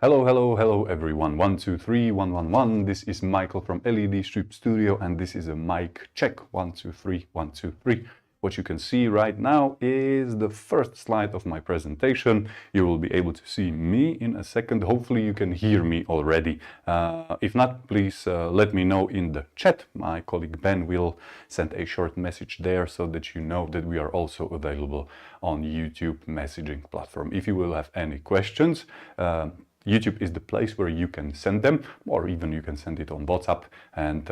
Hello everyone. 1 2 3 1 1 1. This is Michael from LED Strip Studio, and this is a mic check. 1 2 3 1 2 3. What you can see right now is the first slide of my presentation. You will be able to see me in a second. Hopefully you can hear me already. If not, please let me know in the chat. My colleague Ben will send a short message there so that you know that we are also available on YouTube messaging platform. If you will have any questions, YouTube is the place where you can send them, or even you can send it on WhatsApp, and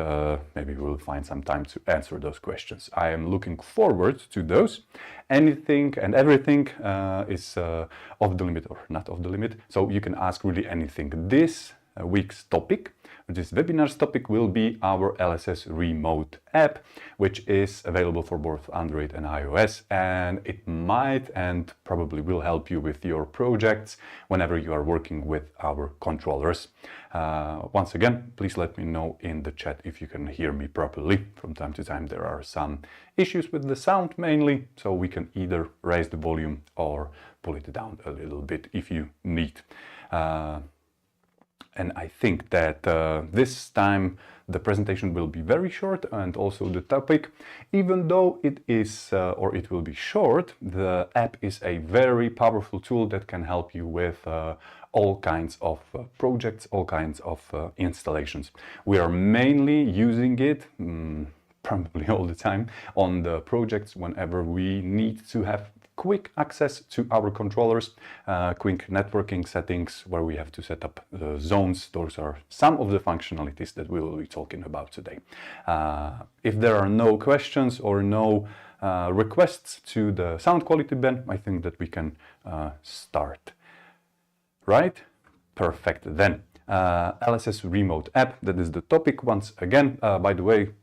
maybe we'll find some time to answer those questions. I am looking forward to those. Anything and everything is off the limit or not off the limit, so you can ask really anything. This week's topic, this webinar's topic, will be our LSS remote app, which is available for both Android and iOS, and it might and probably will help you with your projects whenever you are working with our controllers. Once again, please let me know in the chat if you can hear me properly. From time to time there are some issues with the sound mainly, so we can either raise the volume or pull it down a little bit if you need. And I think that this time the presentation will be very short, and also the topic. Even though it is, or it will be short, the app is a very powerful tool that can help you with all kinds of projects, all kinds of installations. We are mainly using it, probably all the time, on the projects whenever we need to have quick access to our controllers, quick networking settings where we have to set up the zones. Those are some of the functionalities that we will be talking about today. If there are no questions or no requests to the sound quality, Ben, I think that we can start. Right? Perfect. Then LSS remote app, that is the topic once again. By the way,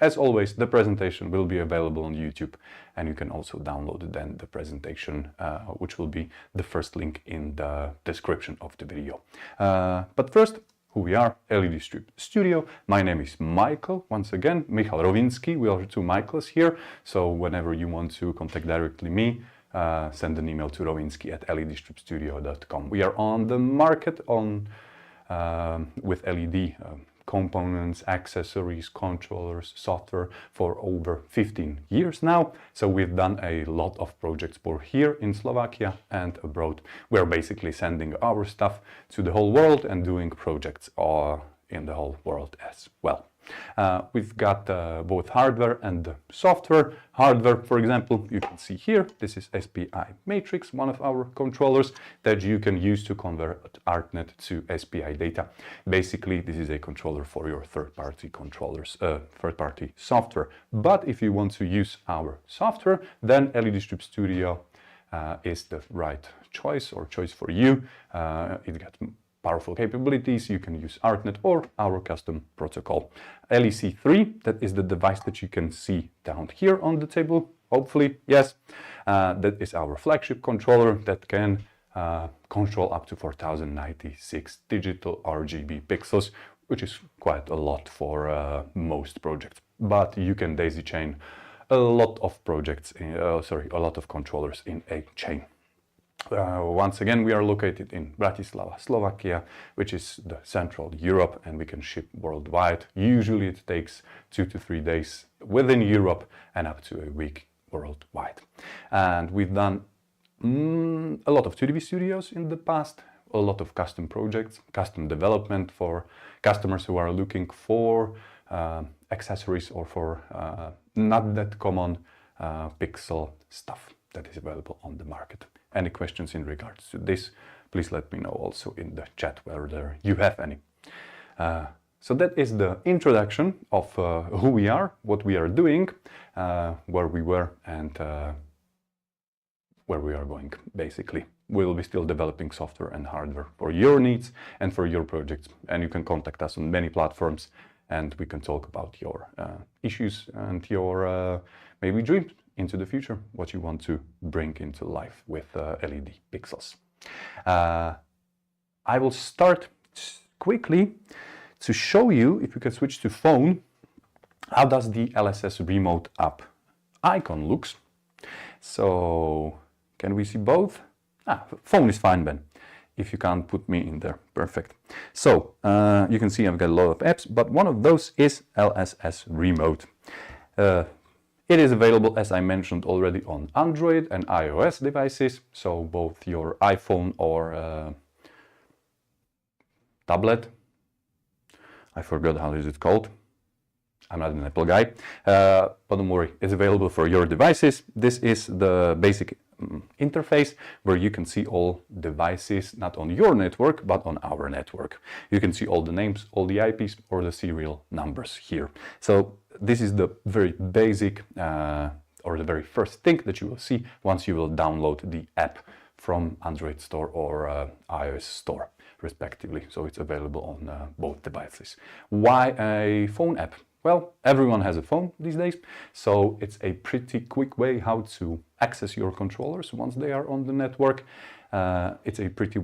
as always, the presentation will be available on YouTube, and you can also download then the presentation, which will be the first link in the description of the video. But first, who we are, LED Strip Studio. My name is Michael, once again, Michal Rowiński. We are two Michaels here, so whenever you want to contact directly me, send an email to rowiński@ledstripstudio.com. We are on the market with LED components, accessories, controllers, software for over 15 years now. So we've done a lot of projects both here in Slovakia and abroad. We're basically sending our stuff to the whole world and doing projects in the whole world as well. We've got both hardware and software. Hardware, for example, you can see here, this is SPI Matrix, one of our controllers that you can use to convert ArtNet to SPI data. Basically, this is a controller for your third-party controllers, third-party software. But if you want to use our software, then LED Strip Studio is the right choice for you. It got powerful capabilities. You can use ArtNet or our custom protocol. LEC3, that is the device that you can see down here on the table, hopefully, yes. That is our flagship controller that can control up to 4096 digital RGB pixels, which is quite a lot for most projects. But you can daisy chain a lot of projects, a lot of controllers in a chain. Once again, we are located in Bratislava, Slovakia, which is the Central Europe, and we can ship worldwide. Usually it takes 2 to 3 days within Europe and up to a week worldwide. And we've done a lot of 2D studios in the past, a lot of custom projects, custom development for customers who are looking for accessories or for not that common pixel stuff that is available on the market. Any questions in regards to this, please let me know also in the chat whether you have any. So that is the introduction of who we are, what we are doing, where we were, and where we are going, basically. We will be still developing software and hardware for your needs and for your projects. And you can contact us on many platforms, and we can talk about your issues and your maybe dreams into the future, what you want to bring into life with LED pixels. I will start quickly to show you, if you can switch to phone, how does the LSS remote app icon looks. So can we see both? phone is fine, Ben. If you can't put me in there, perfect. So you can see I've got a lot of apps, but one of those is LSS Remote. It is available, as I mentioned already, on Android and iOS devices, so both your iPhone or tablet. I forgot how is it called. I'm not an Apple guy, but don't worry, it's available for your devices. This is the basic interface where you can see all devices, not on your network, but on our network. You can see all the names, all the IPs or the serial numbers here. So this is the very basic or the very first thing that you will see once you will download the app from Android store or iOS store respectively. So it's available on both devices. Why a phone app? Well, everyone has a phone these days, so it's a pretty quick way how to access your controllers once they are on the network. It's a pretty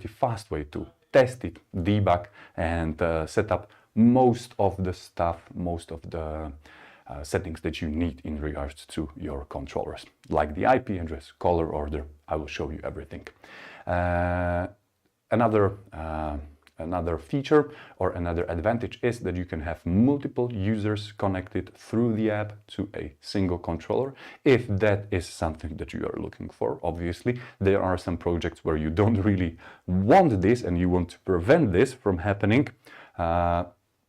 fast way to test it, debug, and set up most of the stuff, most of the settings that you need in regards to your controllers, like the IP address, caller order. I will show you everything. Another feature or another advantage is that you can have multiple users connected through the app to a single controller, if that is something that you are looking for. Obviously, there are some projects where you don't really want this and you want to prevent this from happening.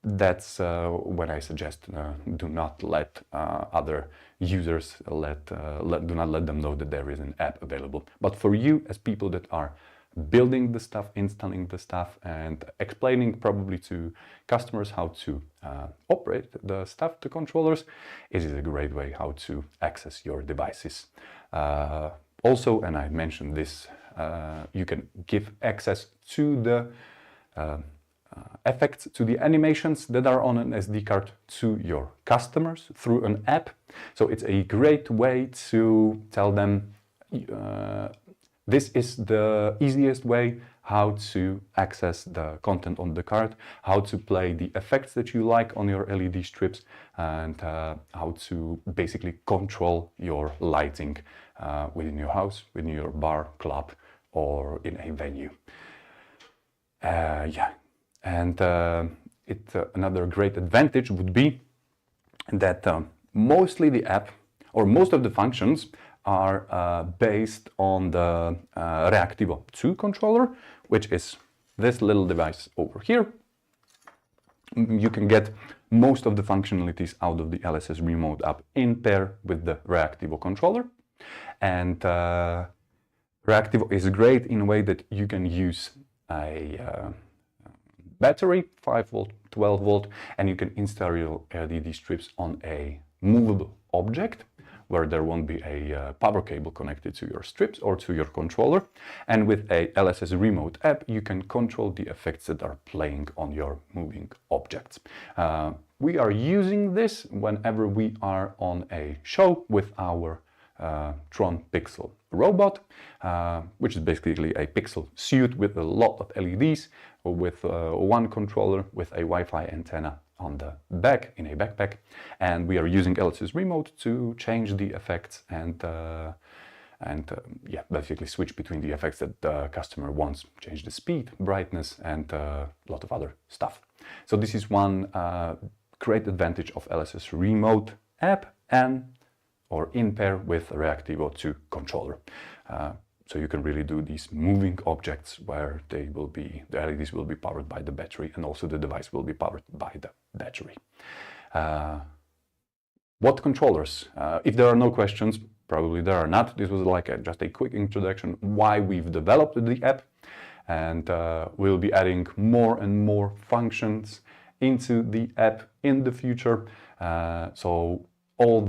That's when I suggest do not let other users, do not let them know that there is an app available. But for you, as people that are building the stuff, installing the stuff, and explaining probably to customers how to operate the stuff, the controllers, it is a great way how to access your devices. Also, and I mentioned this, you can give access to the effects, to the animations that are on an SD card to your customers through an app. So it's a great way to tell them this is the easiest way how to access the content on the card, how to play the effects that you like on your LED strips, and how to basically control your lighting within your house, within your bar, club, or in a venue. And another great advantage would be that mostly the app, or most of the functions, are based on the Reactivo 2 controller, which is this little device over here. You can get most of the functionalities out of the LSS Remote app in pair with the Reactivo controller. And Reactivo is great in a way that you can use a battery, 5 volt, 12 volt, and you can install your LED strips on a movable object where there won't be a power cable connected to your strips or to your controller. And with a LSS Remote app, you can control the effects that are playing on your moving objects. We are using this whenever we are on a show with our Tron Pixel robot, which is basically a pixel suit with a lot of LEDs, with one controller with a Wi-Fi antenna on the back in a backpack, and we are using LSS Remote to change the effects and basically switch between the effects that the customer wants, change the speed, brightness, and a lot of other stuff. So this is one great advantage of LSS Remote app or in pair with Reactivo 2 controller. So you can really do these moving objects where the LEDs will be powered by the battery, and also the device will be powered by the battery. What controllers? If there are no questions, probably there are not. This was like just a quick introduction why we've developed the app, and we'll be adding more and more functions into the app in the future. So all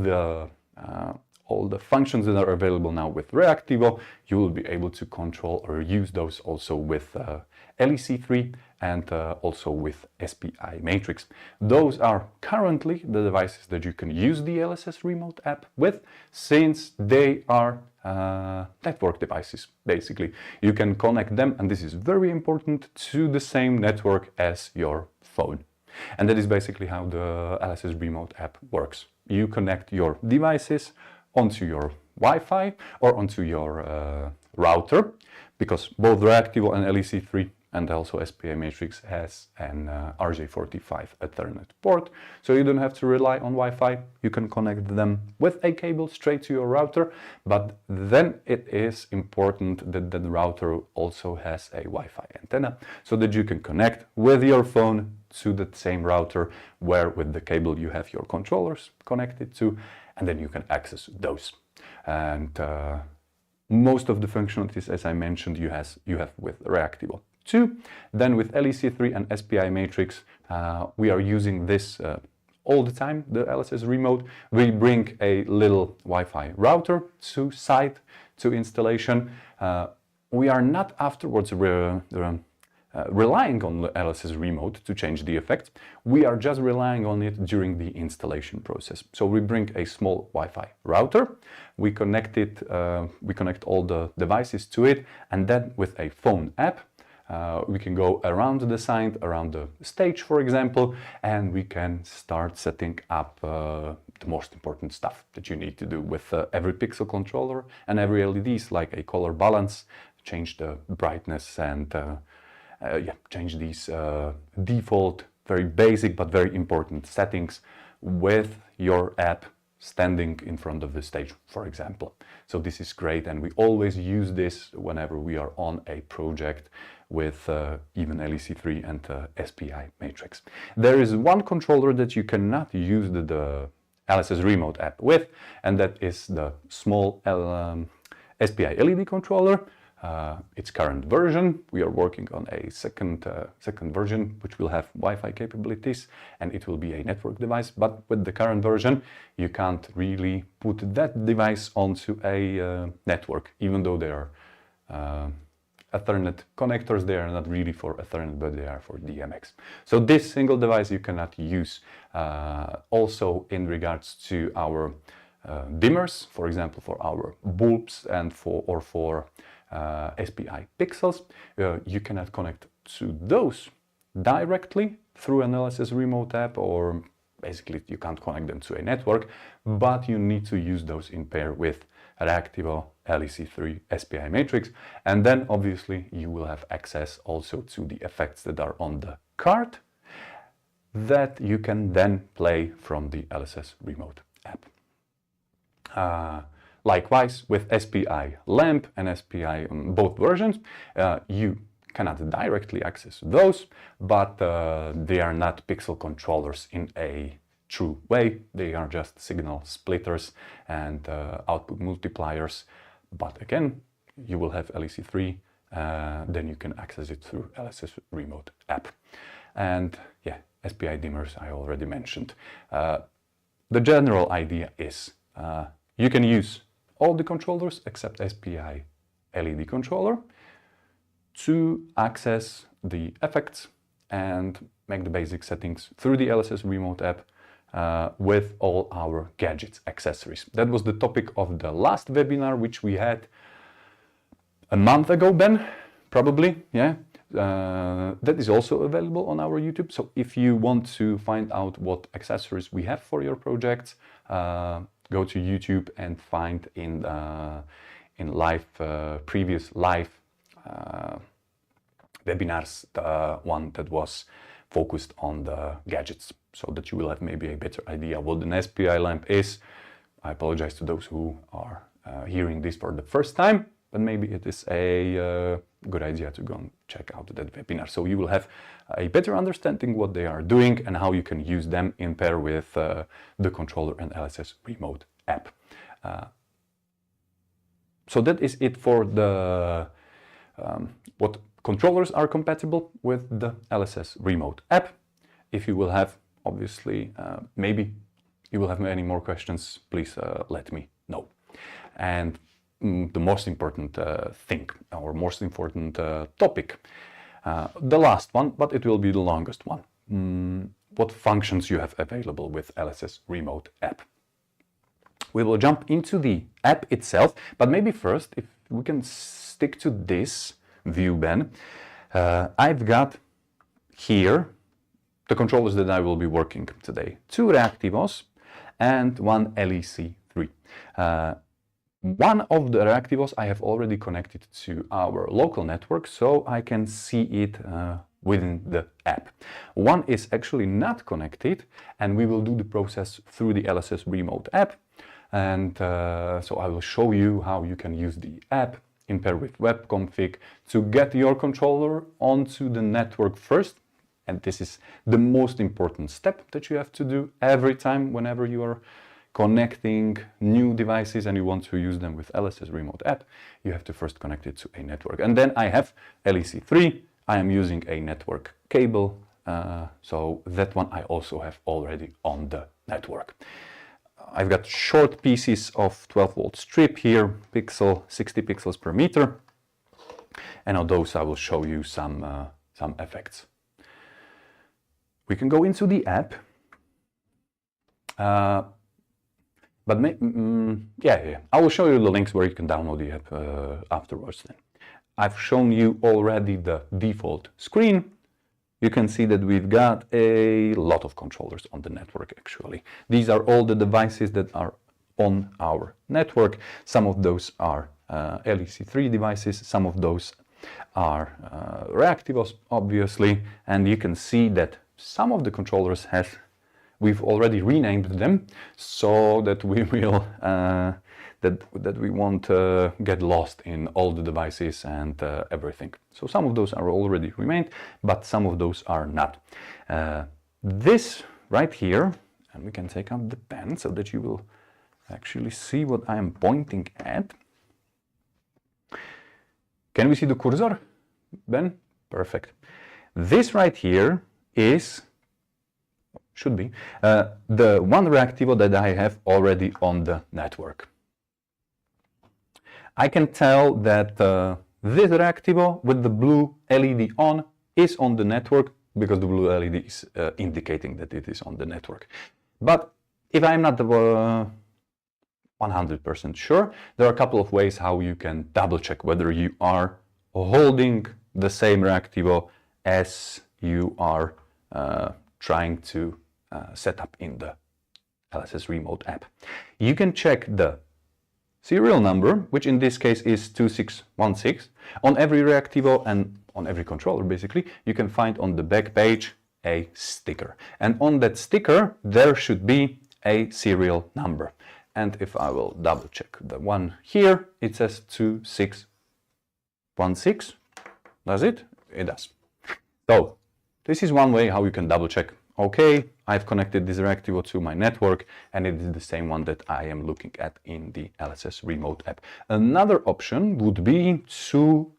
the functions that are available now with Reactivo, you will be able to control or use those also with LEC3 and also with SPI Matrix. Those are currently the devices that you can use the LSS Remote app with, since they are network devices, basically. You can connect them, and this is very important, to the same network as your phone. And that is basically how the LSS Remote app works. You connect your devices onto your Wi-Fi or onto your router, because both Reactivo and LEC3 and also SPI Matrix has an RJ45 Ethernet port, so you don't have to rely on Wi-Fi. You can connect them with a cable straight to your router, but then it is important that the router also has a Wi-Fi antenna, so that you can connect with your phone to the same router where with the cable you have your controllers connected to, and then you can access those. And most of the functionalities, as I mentioned, you have with Reactivo 2. Then with LEC3 and SPI Matrix, we are using this all the time, the LSS remote. We bring a little Wi-Fi router to site, to installation. We are not afterwards relying on the LSS remote to change the effects. We are just relying on it during the installation process. So we bring a small Wi-Fi router, we connect it, we connect all the devices to it, and then with a phone app, we can go around the site, around the stage, for example, and we can start setting up the most important stuff that you need to do with every pixel controller and every LEDs, like a color balance, change the brightness, and change these default, very basic but very important settings with your app standing in front of the stage, for example. So this is great, and we always use this whenever we are on a project with even LEC3 and SPI Matrix. There is one controller that you cannot use the LSS remote app with, and that is the small SPI LED controller. Its current version, we are working on a second version which will have Wi-Fi capabilities, and it will be a network device, but with the current version you can't really put that device onto a network, even though they are Ethernet connectors. They are not really for Ethernet, but they are for DMX. So this single device you cannot use. Also in regards to our dimmers, for example, for our bulbs and for SPI pixels, you cannot connect to those directly through an LSS remote app, or basically you can't connect them to a network, but you need to use those in pair with Reactivo, LEC3, SPI Matrix, and then obviously you will have access also to the effects that are on the card that you can then play from the LSS remote app. Likewise, with SPI lamp and SPI both versions, you cannot directly access those, but they are not pixel controllers in a true way. They are just signal splitters and output multipliers. But again, you will have LEC3, then you can access it through LSS remote app. And yeah, SPI dimmers I already mentioned. The general idea is you can use all the controllers except SPI LED controller to access the effects and make the basic settings through the LSS remote app with all our gadgets, accessories. That was the topic of the last webinar, which we had a month ago, Ben, probably, yeah. That is also available on our YouTube. So if you want to find out what accessories we have for your projects, go to YouTube and find in previous live webinars the one that was focused on the gadgets, so that you will have maybe a better idea what an SPI lamp is. I apologize to those who are hearing this for the first time, but maybe it is a good idea to go and check out that webinar, so you will have a better understanding what they are doing and how you can use them in pair with the controller and LSS remote app. So that is it for the what controllers are compatible with the LSS remote app. If you will have, obviously, maybe you will have any more questions, please let me know. And the most important thing, or most important topic, the last one, but it will be the longest one. What functions you have available with LSS remote app. We will jump into the app itself, but maybe first, if we can stick to this view, Ben. I've got here the controllers that I will be working today. 2 Reactivos and 1 LEC3. one of the reactivos I have already connected to our local network, so I can see it within the app. One is actually not connected, and we will do the process through the LSS remote app. And so I will show you how you can use the app in pair with web config to get your controller onto the network first. And this is the most important step that you have to do every time whenever you are connecting new devices and you want to use them with LSS remote app. You have to first connect it to a network. And then I have LEC3. I am using a network cable, so that one I also have already on the network. I've got short pieces of 12-volt strip here, 60 pixels per meter, and on those I will show you some effects. We can go into the app, but I will show you the links where you can download the app afterwards then. I've shown you already the default screen. You can see that we've got a lot of controllers on the network actually. These are all the devices that are on our network. Some of those are LEC3 devices, some of those are reactivos obviously, and you can see that some of the controllers we've already renamed them so that we will that we won't get lost in all the devices and everything. So some of those are already remained, but some of those are not. This right here, and we can take out the pen so that you will actually see what I am pointing at. Can we see the cursor, Ben? Perfect. This right here should be the one reactivo that I have already on the network. I can tell that this reactivo with the blue LED on is on the network because the blue LED is indicating that it is on the network. But if I'm not 100% sure, there are a couple of ways how you can double check whether you are holding the same reactivo as you are trying to set up in the LSS remote app. You can check the serial number, which in this case is 2616. On every reactivo and on every controller basically, you can find on the back page a sticker. And on that sticker there should be a serial number. And if I will double check the one here, it says 2616. Does it? It does. So this is one way how you can double check. Okay, I've connected this reactivo to my network and it is the same one that I am looking at in the LSS remote app. Another option would be to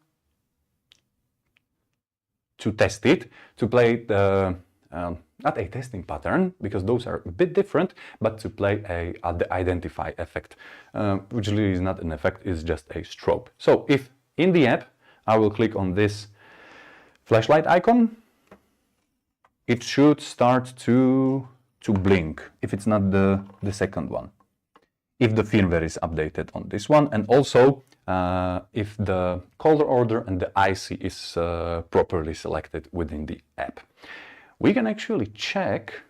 test it, to play the, not a testing pattern, because those are a bit different, but to play the identify effect, which really is not an effect, it's just a strobe. So if in the app I will click on this flashlight icon, it should start to blink if it's not the second one, if the firmware is updated on this one, and also if the color order and the IC is properly selected within the app. We can actually check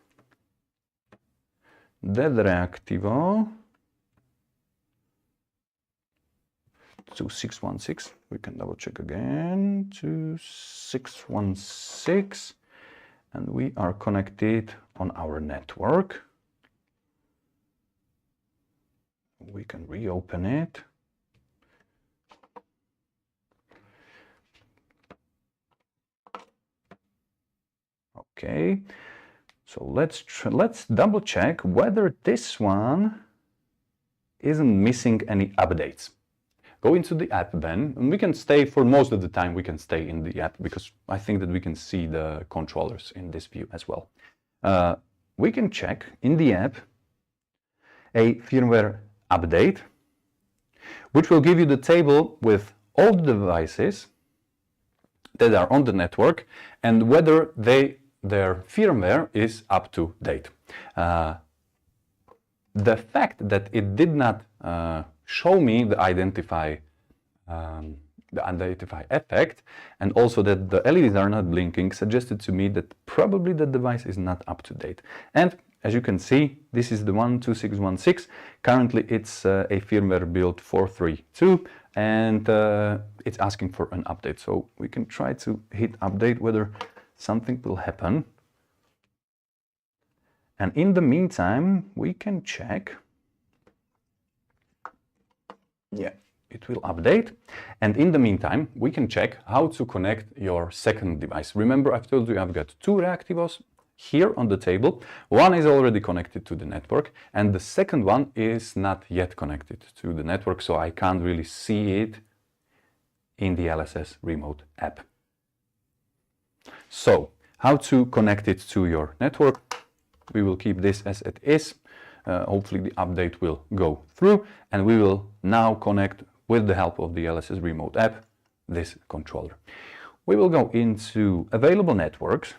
that reactivo 2616. We can double check again. 2616. And we are connected on our network. We can reopen it. Okay, so let's double check whether this one isn't missing any updates. Go into the app then, and we can stay for most of the time, we can stay in the app because I think that we can see the controllers in this view as well. We can check in the app a firmware update, which will give you the table with all the devices that are on the network and whether their firmware is up to date. The fact that it did not show me the identify effect, and also that the LEDs are not blinking, suggested to me that probably the device is not up to date. And as you can see, this is the 12616. Currently it's a firmware build 432 and it's asking for an update. So we can try to hit update whether something will happen. And in the meantime, we can check. Yeah, it will update. And in the meantime, we can check how to connect your second device. Remember, I've told you I've got two reactivos here on the table. One is already connected to the network and the second one is not yet connected to the network, so I can't really see it in the LSS remote app. So how to connect it to your network? We will keep this as it is. Hopefully the update will go through and we will now connect with the help of the LSS remote app this controller. We will go into available networks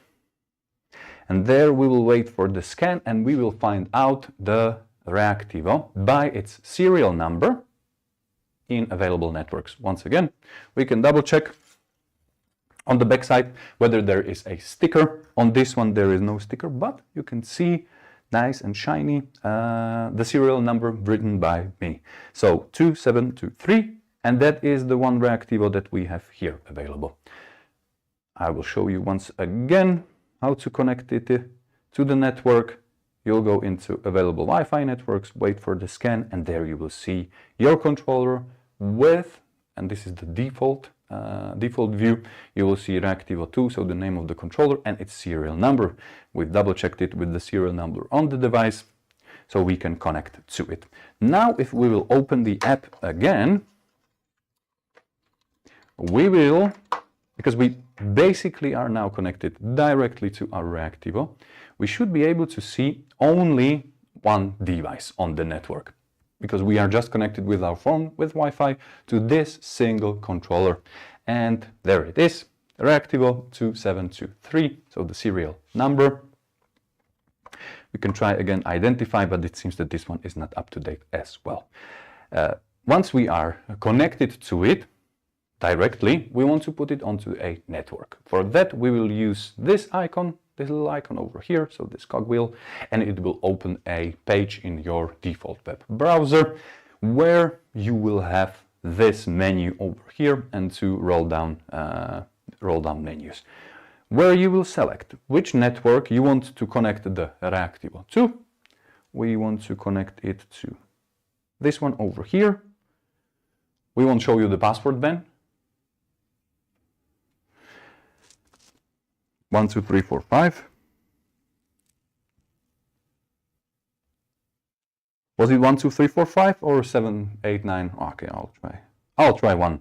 and there we will wait for the scan and we will find out the reactivo by its serial number in available networks. Once again, we can double check on the back side whether there is a sticker. On this one there is no sticker, but you can see nice and shiny the serial number written by me. So 2723, and that is the one reactivo that we have here available. I will show you once again how to connect it to the network. You'll go into available Wi-Fi networks, wait for the scan, and there you will see your controller with, and this is the default view, you will see reactivo 2, so the name of the controller and its serial number. We've double checked it with the serial number on the device, so we can connect to it. Now if we will open the app again, we will, because we basically are now connected directly to our reactivo, we should be able to see only one device on the network, because we are just connected with our phone with Wi-Fi to this single controller. And there it is, reactivo 2723, so the serial number. We can try again identify, but it seems that this one is not up to date as well. Once we are connected to it directly, we want to put it onto a network. For that we will use this icon, this little icon over here, so this cogwheel, and it will open a page in your default web browser where you will have this menu over here and two roll down menus, where you will select which network you want to connect the reactivo to. We want to connect it to this one over here. We won't show you the password then. 1, 2, 3, 4, 5. Was it 1, 2, 3, 4, 5 or 7, 8, 9? Okay, I'll try 1.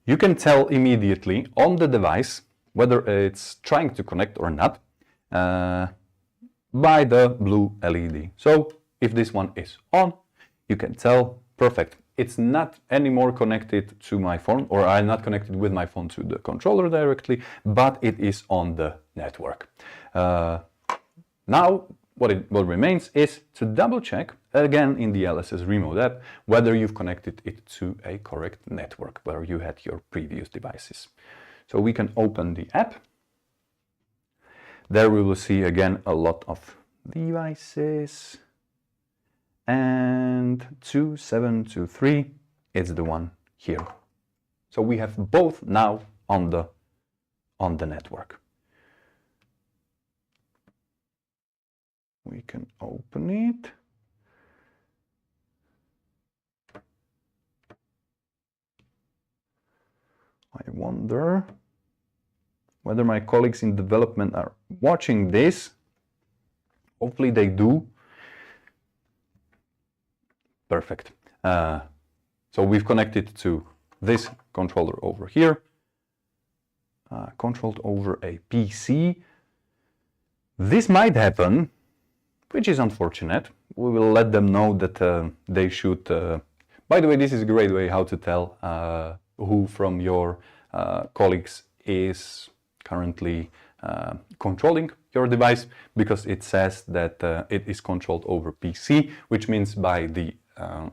You can tell immediately on the device whether it's trying to connect or not by the blue LED. So if this one is on, you can tell, perfect. It's not anymore connected to my phone, or I'm not connected with my phone to the controller directly, but it is on the network. Now, what remains is to double check again in the LSS remote app whether you've connected it to a correct network where you had your previous devices. So we can open the app. There we will see again a lot of devices. And 2723 is the one here. So we have both now on the network. We can open it. I wonder whether my colleagues in development are watching this. Hopefully they do. Perfect. So we've connected to this controller over here, controlled over a PC. This might happen, which is unfortunate. We will let them know that they should... by the way, this is a great way how to tell who from your colleagues is currently controlling your device, because it says that it is controlled over PC, which means by the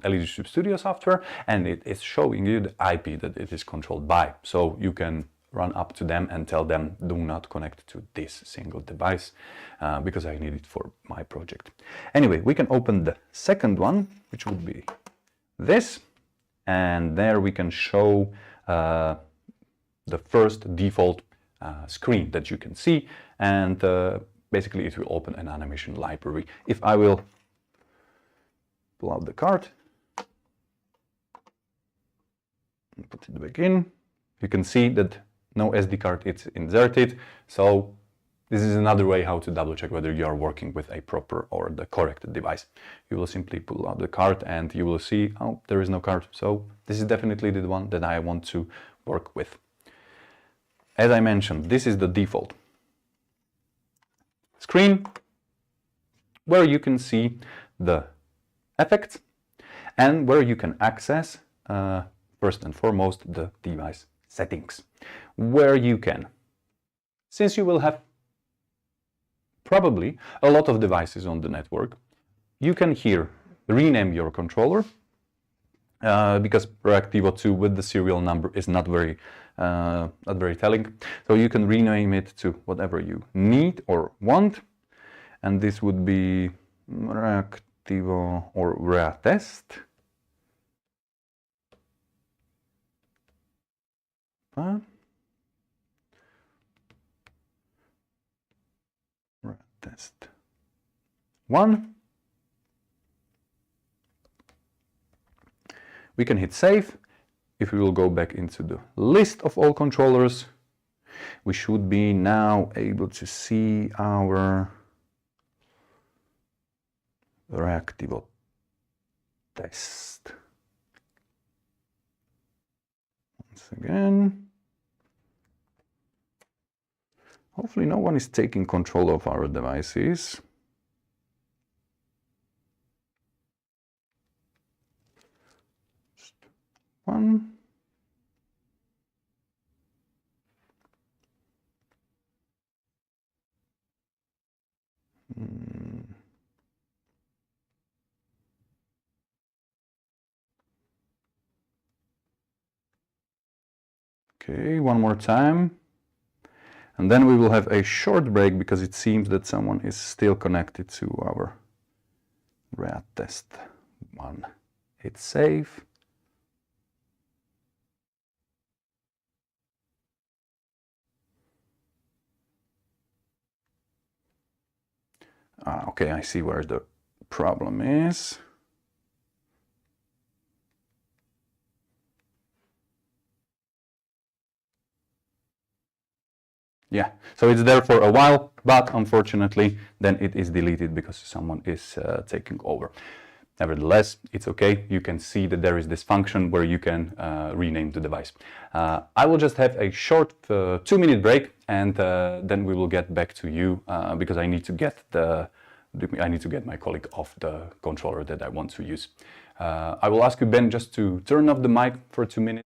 LED Studio software, and it is showing you the IP that it is controlled by. So you can run up to them and tell them, do not connect to this single device because I need it for my project. Anyway, we can open the second one, which would be this, and there we can show the first default screen that you can see, and basically it will open an animation library. If I will pull out the card and put it back in, you can see that no SD card is inserted. So this is another way how to double check whether you are working with a proper or the correct device. You will simply pull out the card and you will see, oh, there is no card. So this is definitely the one that I want to work with. As I mentioned, this is the default screen where you can see the effects and where you can access first and foremost the device settings, where you can, since you will have probably a lot of devices on the network, you can here rename your controller because Reactivo 2 with the serial number is not very telling. So you can rename it to whatever you need or want, and this would be Reactivo or Reatest. Test 1. We can hit save. If we will go back into the list of all controllers, we should be now able to see our Reactivo test. Once again. Hopefully no one is taking control of our devices. Just one. Okay, one more time. And then we will have a short break because it seems that someone is still connected to our Reatest 1. Hit save. Okay, I see where the problem is. Yeah, so it's there for a while, but unfortunately then it is deleted because someone is taking over. Nevertheless, it's okay. You can see that there is this function where you can rename the device. I will just have a short 2-minute break, and then we will get back to you because I need to get my colleague off the controller that I want to use. I will ask you, Ben, just to turn off the mic for 2 minutes.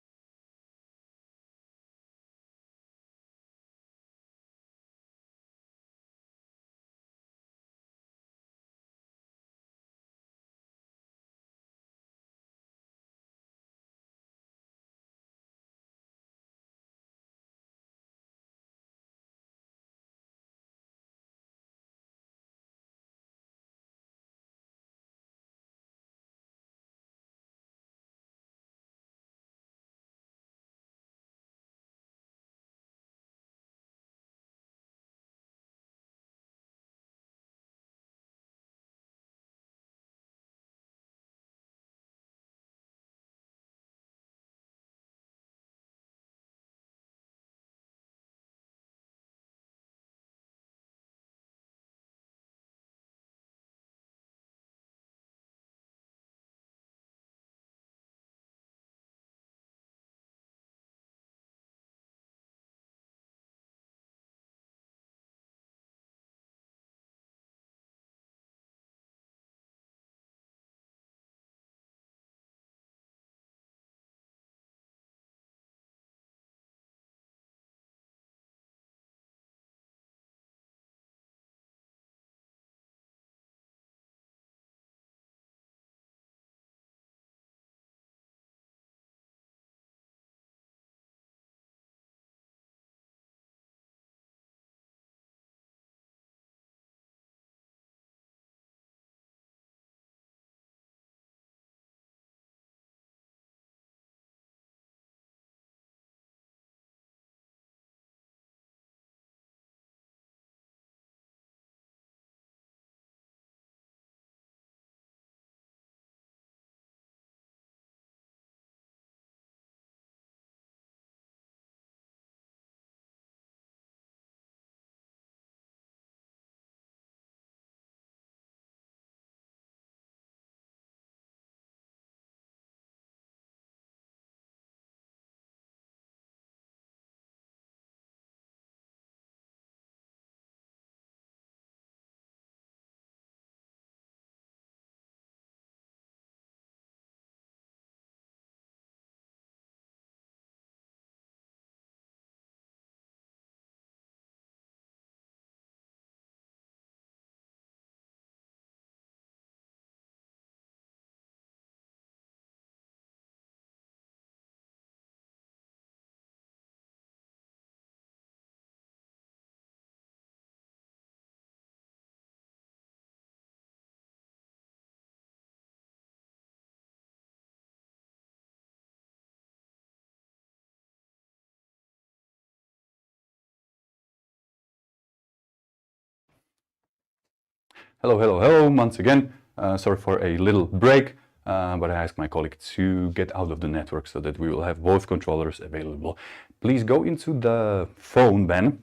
Hello once again. Sorry for a little break, but I asked my colleague to get out of the network so that we will have both controllers available. Please go into the phone then.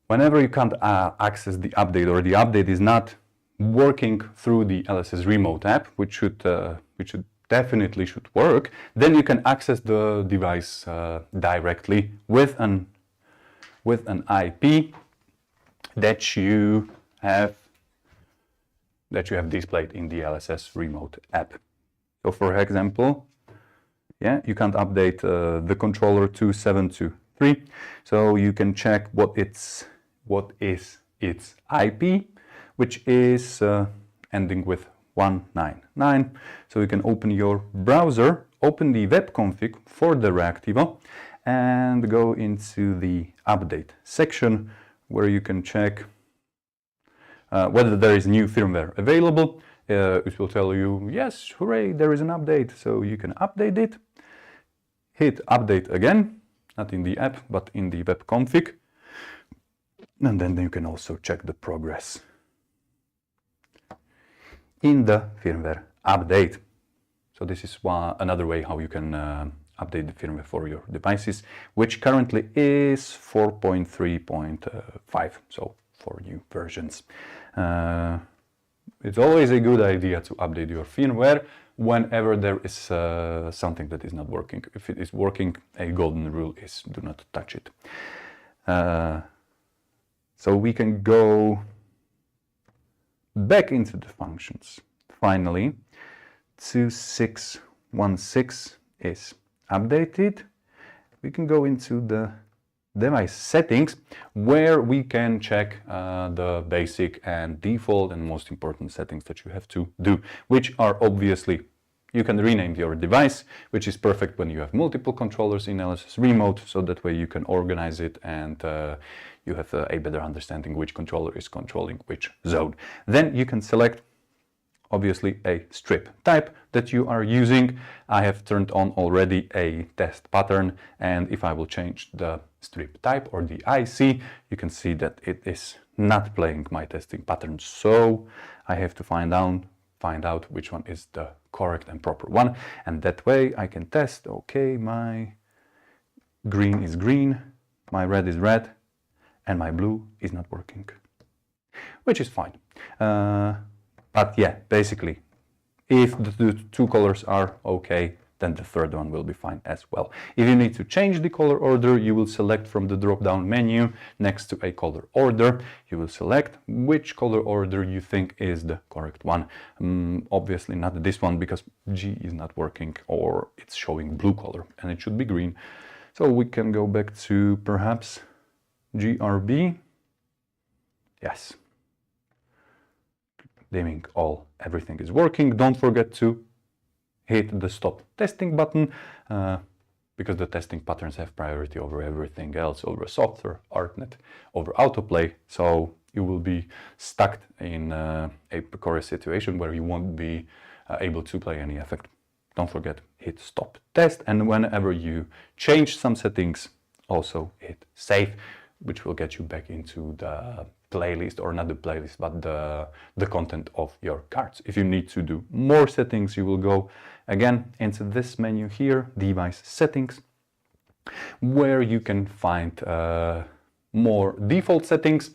Whenever you can't access the update or the update is not working through the LSS remote app, which definitely should work, then you can access the device directly with an IP that you have displayed in the LSS remote app. So for example, yeah, you can't update the controller to 723, so you can check what is its IP, which is ending with 199. So you can open your browser, open the web config for the Reactivo, and go into the update section where you can check whether there is new firmware available. It will tell you, yes, hooray, there is an update. So you can update it, hit update again, not in the app, but in the web config. And then you can also check the progress in the firmware update. So this is another way how you can update the firmware for your devices, which currently is 4.3.5, so for new versions. It's always a good idea to update your firmware whenever there is something that is not working. If it is working, a golden rule is do not touch it. So we can go back into the functions. Finally, 2616 is updated. We can go into the device settings where we can check the basic and default and most important settings that you have to do, which are obviously, you can rename your device, which is perfect when you have multiple controllers in LSS remote, so that way you can organize it and you have a better understanding which controller is controlling which zone. Then you can select obviously a strip type that you are using. I have turned on already a test pattern, and if I will change the strip type or the IC, you can see that it is not playing my testing pattern. So I have to find out which one is the correct and proper one, and that way I can test, okay, my green is green, my red is red, and my blue is not working, which is fine. But yeah, basically, if the two colors are okay, then the third one will be fine as well. If you need to change the color order, you will select from the drop-down menu next to a color order. You will select which color order you think is the correct one. Obviously not this one, because G is not working, or it's showing blue color and it should be green. So we can go back to perhaps GRB. Yes. Dimming all, everything is working. Don't forget to hit the stop testing button, because the testing patterns have priority over everything else, over software, ArtNet, over autoplay. So you will be stuck in a precarious situation where you won't be able to play any effect. Don't forget, hit stop test, and whenever you change some settings, also hit save, which will get you back into the playlist, or not the playlist, but the content of your cards. If you need to do more settings, you will go again into this menu here, device settings, where you can find more default settings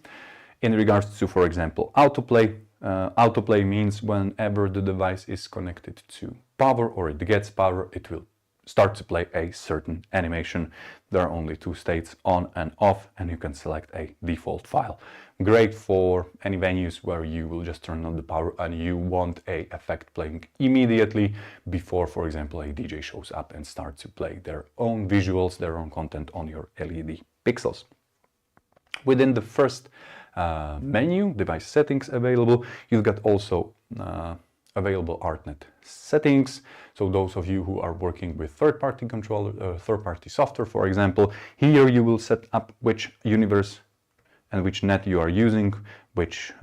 in regards to, for example, autoplay. Autoplay means whenever the device is connected to power or it gets power, it will start to play a certain animation. There are only two states, on and off, and you can select a default file. Great for any venues where you will just turn on the power and you want a effect playing immediately before, for example, a DJ shows up and starts to play their own visuals, their own content on your LED pixels. Within the first menu, device settings available, you've got also available ArtNet settings. So those of you who are working with third-party controller, third-party software, for example, here you will set up which universe and which net you are using, which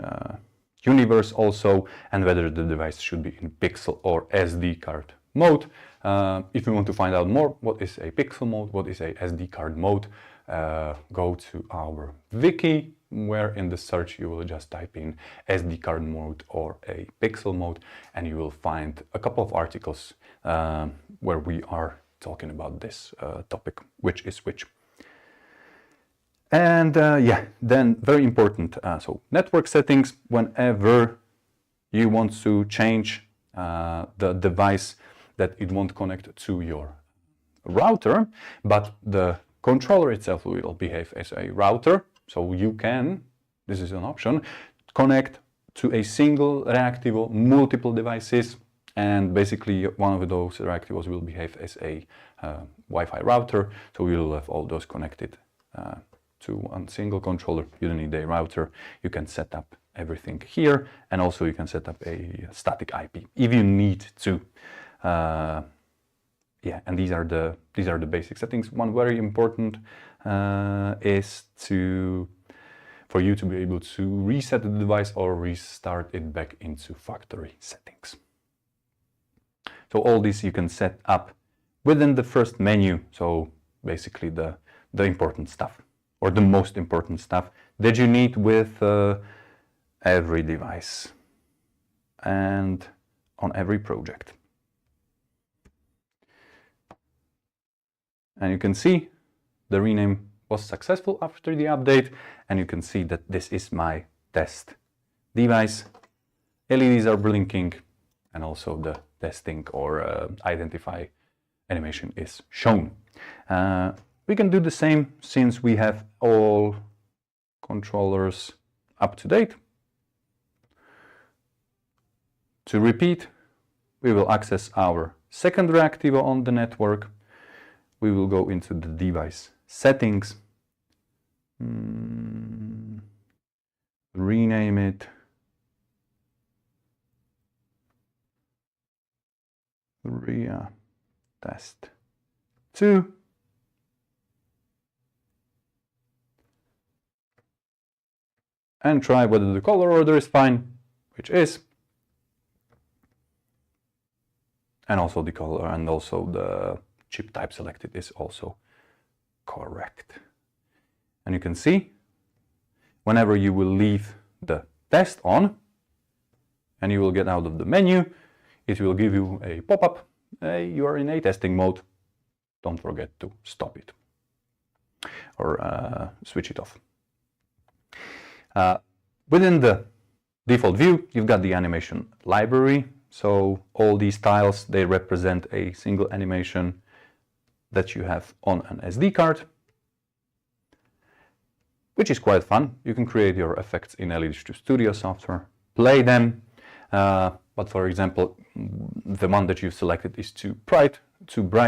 universe also, and whether the device should be in pixel or SD card mode. If you want to find out more, what is a pixel mode, what is a SD card mode, go to our wiki, where in the search you will just type in SD card mode or a pixel mode, and you will find a couple of articles where we are talking about this topic, which is which. And yeah, then very important, so network settings, whenever you want to change the device that it won't connect to your router, but the controller itself will behave as a router. So you can, this is an option, connect to a single Reactivo multiple devices, and basically one of those Reactivos will behave as a Wi-Fi router. So we will have all those connected to one single controller. You don't need a router. You can set up everything here, and also you can set up a static IP if you need to. Yeah, and these are the basic settings. One very important is for you to be able to reset the device or restart it back into factory settings. So all this you can set up within the first menu. So basically the important stuff, or the most important stuff that you need with every device and on every project. And you can see the rename was successful after the update, and you can see that this is my test device. LEDs are blinking, and also the testing or identify animation is shown. We can do the same since we have all controllers up to date. To repeat, we will access our second Reactivo on the network. We will go into the device settings, rename it RIA test 2, and try whether the color order is fine, which is, and also the color and also the chip type selected is also correct. And you can see whenever you will leave the test on and you will get out of the menu, it will give you a pop-up. You are in a testing mode. Don't forget to stop it or switch it off. Within the default view, you've got the animation library. So all these tiles, they represent a single animation that you have on an SD card, which is quite fun. You can create your effects in LED Studio software, play them, but for example, the one that you've selected is too bright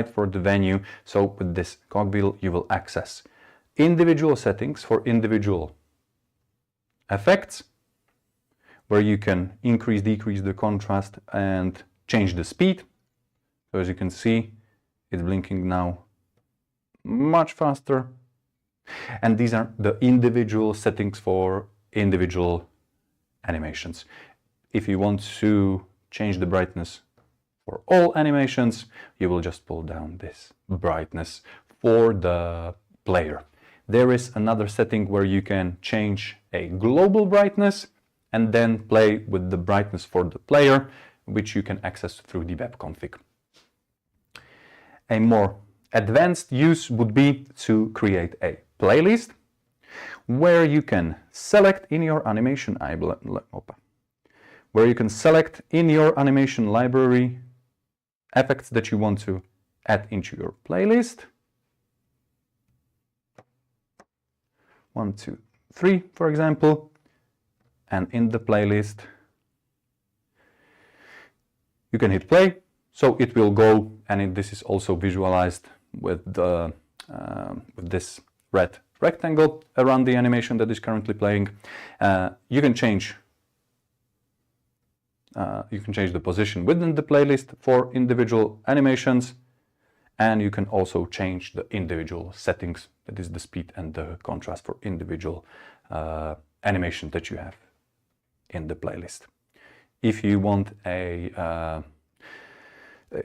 for the venue. So with this cogwheel, you will access individual settings for individual effects, where you can increase, decrease the contrast and change the speed. So as you can see, it's blinking now much faster. And these are the individual settings for individual animations. If you want to change the brightness for all animations, you will just pull down this brightness for the player. There is another setting where you can change a global brightness and then play with the brightness for the player, which you can access through the web config. A more advanced use would be to create a playlist where you can select in your animation library effects that you want to add into your playlist. 1, 2, 3, for example, and in the playlist you can hit play. So it will go, and this is also visualized with the with this red rectangle around the animation that is currently playing. You can change the position within the playlist for individual animations, and you can also change the individual settings, that is the speed and the contrast for individual animation that you have in the playlist. If you want a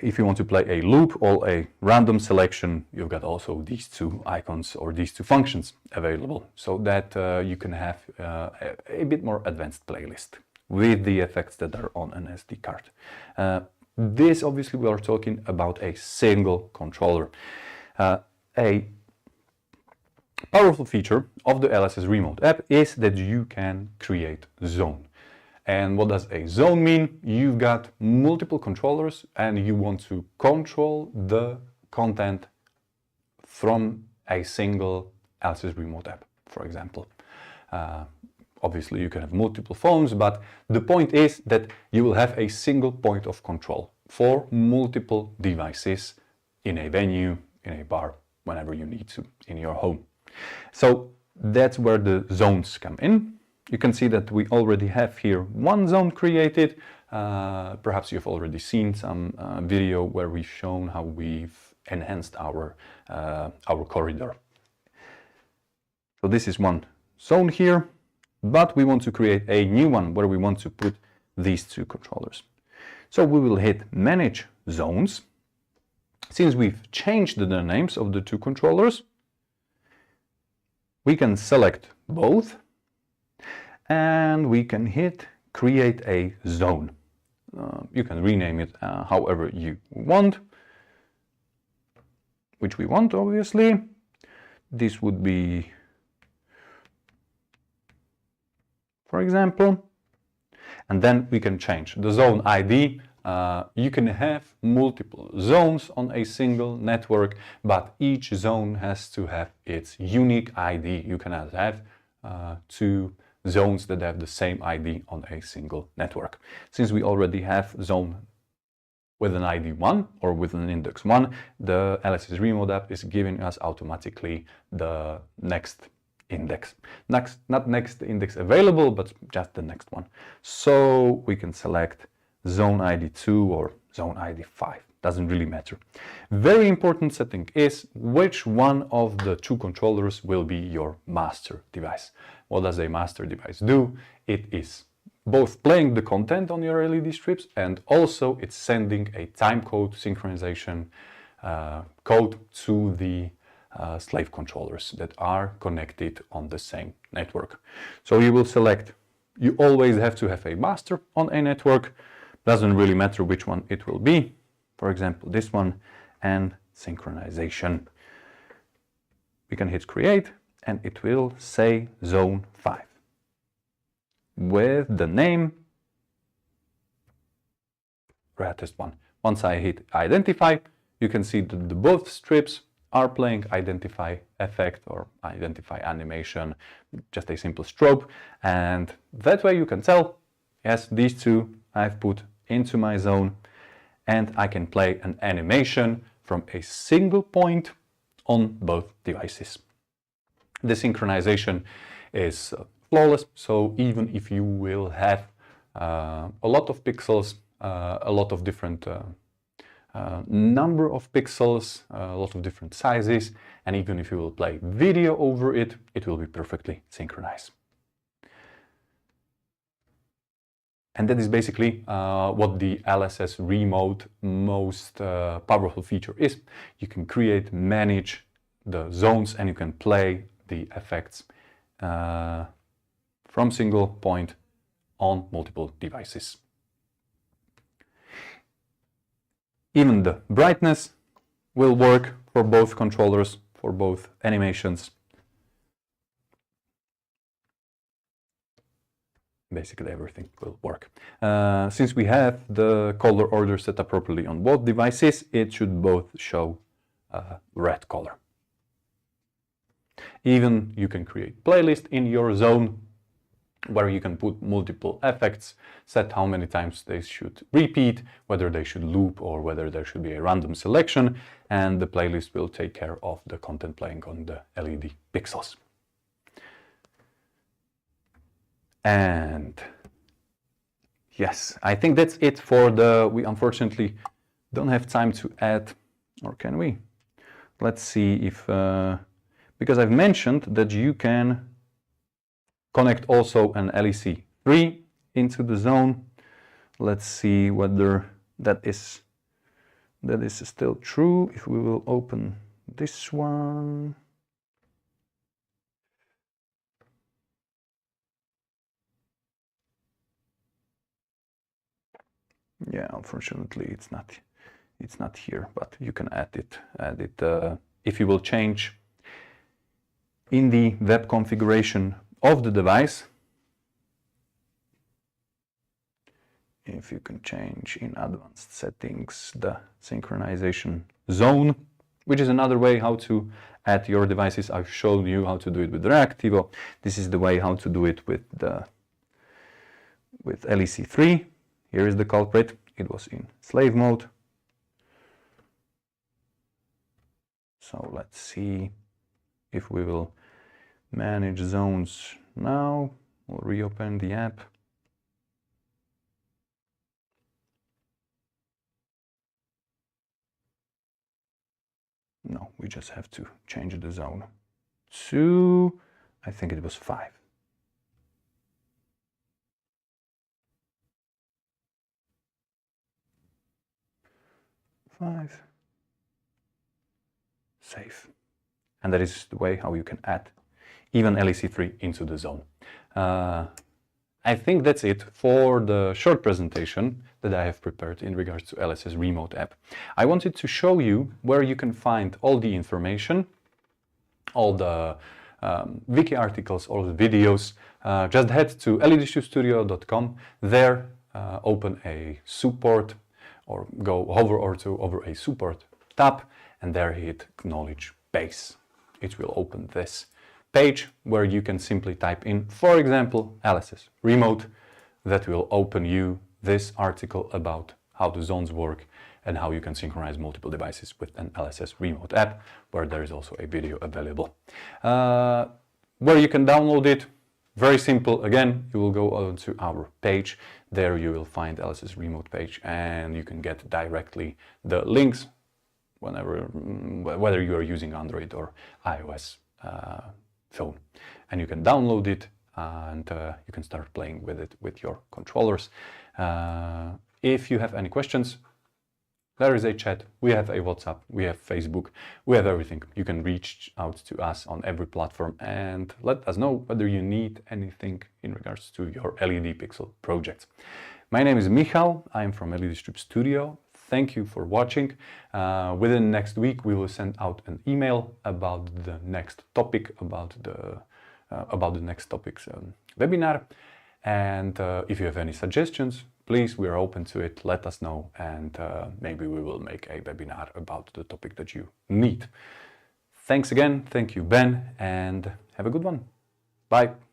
If you want to play a loop or a random selection, you've got also these two icons or these two functions available, so that you can have a bit more advanced playlist with the effects that are on an SD card. This obviously we are talking about a single controller. A powerful feature of the LSS Remote app is that you can create zone. And what does a zone mean? You've got multiple controllers and you want to control the content from a single LSS Remote app, for example. Obviously you can have multiple phones, but the point is that you will have a single point of control for multiple devices in a venue, in a bar, whenever you need to, in your home. So that's where the zones come in. You can see that we already have here one zone created. Perhaps you've already seen some video where we've shown how we've enhanced our corridor. So this is one zone here, but we want to create a new one where we want to put these two controllers. So we will hit Manage Zones. Since we've changed the names of the two controllers, we can select both and we can hit Create a Zone. You can rename it however you want, which we want obviously. This would be, for example, and then we can change the zone ID. You can have multiple zones on a single network, but each zone has to have its unique ID. You cannot have two zones that have the same ID on a single network. Since we already have zone with an ID 1 or with an index 1, the LSS Remote app is giving us automatically the next index. Not next index available, but just the next one. So we can select zone ID 2 or zone ID 5. Doesn't really matter. Very important setting is which one of the two controllers will be your master device. What does a master device do? It is both playing the content on your LED strips and also it's sending a timecode synchronization code to the slave controllers that are connected on the same network. So you will select, you always have to have a master on a network. Doesn't really matter which one it will be. For example, this one, and synchronization. We can hit create and it will say zone 5 with the name Test 1. Once I hit identify, you can see that the both strips are playing identify effect or identify animation, just a simple strobe, and that way you can tell, yes, these two I've put into my zone and I can play an animation from a single point on both devices. The synchronization is flawless, so even if you will have a lot of pixels, a lot of different number of pixels, a lot of different sizes, and even if you will play video over it, it will be perfectly synchronized. And that is basically what the LSS Remote most powerful feature is. You can create, manage the zones, and you can play the effects from single point on multiple devices. Even the brightness will work for both controllers, for both animations. Basically everything will work. Since we have the color order set up properly on both devices, it should both show red color. Even you can create playlist in your zone where you can put multiple effects, set how many times they should repeat, whether they should loop or whether there should be a random selection, and the playlist will take care of the content playing on the LED pixels. And yes, I think that's it for the, we unfortunately don't have time to add, or can we? Let's see if, because I've mentioned that you can connect also an LEC3 into the zone. Let's see whether that is that is still true. If we will open this one, yeah, unfortunately it's not here, but you can add it if you will change in the web configuration of the device. If you can change in advanced settings the synchronization zone, which is another way how to add your devices. I've shown you how to do it with Reactivo. This is the way how to do it with LEC3. Here is the culprit. It was in slave mode. So let's see if we will manage zones now. We'll reopen the app. No, we just have to change the zone to, I think it was 5. Save. And that is the way how you can add even LEC3 into the zone. I think that's it for the short presentation that I have prepared in regards to LSS Remote app. I wanted to show you where you can find all the information, all the wiki articles, all the videos. Just head to ledstudio.com. There open a support, or go hover over a support tab, and there hit knowledge base. It will open this page where you can simply type in, for example, LSS Remote. That will open you this article about how the zones work and how you can synchronize multiple devices with an LSS Remote app, where there is also a video available. Where you can download it, very simple. Again, you will go onto our page. There you will find LSS Remote page, and you can get directly the links whether you are using Android or iOS phone, and you can download it, and you can start playing with it with your controllers. If you have any questions, there is a chat, we have a WhatsApp, we have Facebook, we have everything. You can reach out to us on every platform and let us know whether you need anything in regards to your LED Pixel projects. My name is Michal, I am from LED Strip Studio. Thank you for watching. Within next week, we will send out an email about the next topic, about the next topic's webinar. And if you have any suggestions, please, we are open to it. Let us know, and maybe we will make a webinar about the topic that you need. Thanks again. Thank you, Ben, and have a good one. Bye.